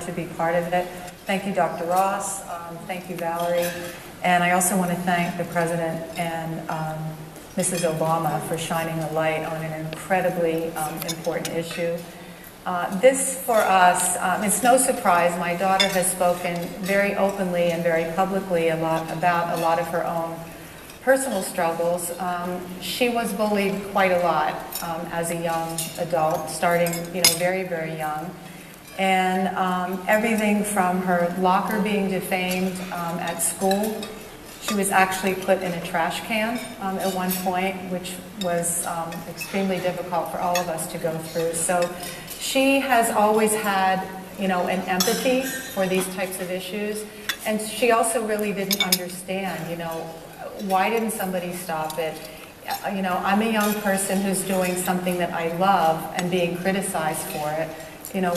to be part of it. Thank you, Dr. Ross. Thank you, Valerie. And I also want to thank the President and Mrs. Obama for shining a light on an incredibly important issue. This, for us, it's no surprise. My daughter has spoken very openly and very publicly about a lot of her own personal struggles. She was bullied quite a lot as a young adult, starting, very, very young. And everything from her locker being defamed at school. She was actually put in a trash can at one point, which was extremely difficult for all of us to go through. So she has always had, an empathy for these types of issues. And she also really didn't understand, why didn't somebody stop it? I'm a young person who's doing something that I love and being criticized for it.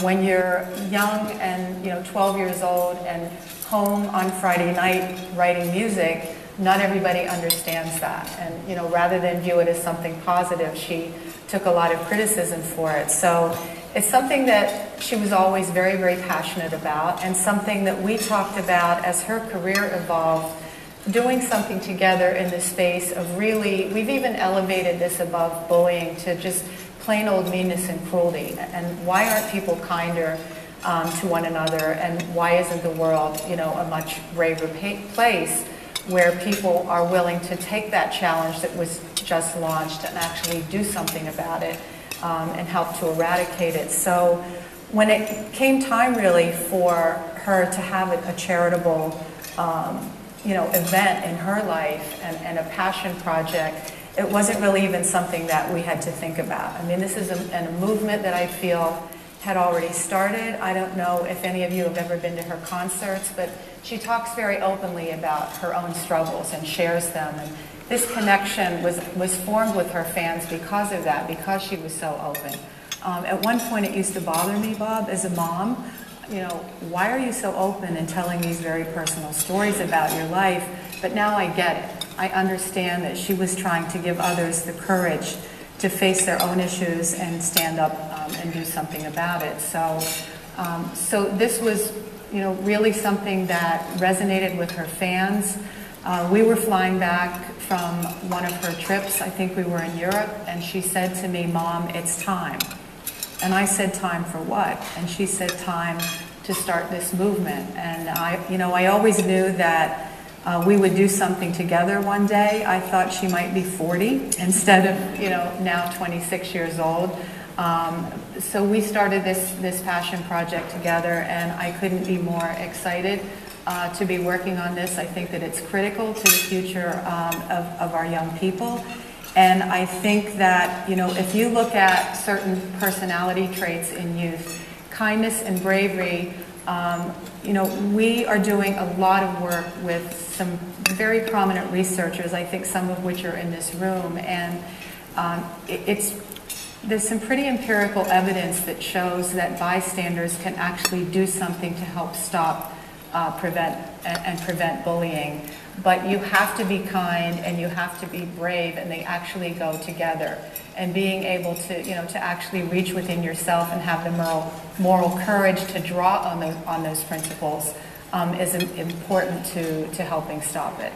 When you're young and, 12 years old and home on Friday night writing music, not everybody understands that. And, rather than view it as something positive, she took a lot of criticism for it. So it's something that she was always very, very passionate about, and something that we talked about as her career evolved, doing something together in the space of really, we've even elevated this above bullying to just plain old meanness and cruelty. And why aren't people kinder to one another? And why isn't the world, a much braver place where people are willing to take that challenge that was just launched and actually do something about it and help to eradicate it? So when it came time really for her to have a charitable event in her life and a passion project, it wasn't really even something that we had to think about. I mean, this is a movement that I feel had already started. I don't know if any of you have ever been to her concerts, but she talks very openly about her own struggles and shares them. And this connection was formed with her fans because of that, because she was so open. At one point, it used to bother me, Bob, as a mom. Why are you so open and telling these very personal stories about your life? But now I get it. I understand that she was trying to give others the courage to face their own issues and stand up and do something about it. So this was, really something that resonated with her fans. We were flying back from one of her trips. I think we were in Europe, and she said to me, "Mom, it's time." And I said, "Time for what?" And she said, "Time to start this movement." And I always knew that we would do something together one day. I thought she might be 40 instead of, now 26 years old. So we started this passion project together, and I couldn't be more excited to be working on this. I think that it's critical to the future of our young people. And I think that, if you look at certain personality traits in youth, kindness and bravery, we are doing a lot of work with some very prominent researchers, I think some of which are in this room. And there's some pretty empirical evidence that shows that bystanders can actually do something to help stop, prevent bullying. But you have to be kind and you have to be brave, and they actually go together. And being able to, to actually reach within yourself and have the moral courage to draw on those principles is important to helping stop it.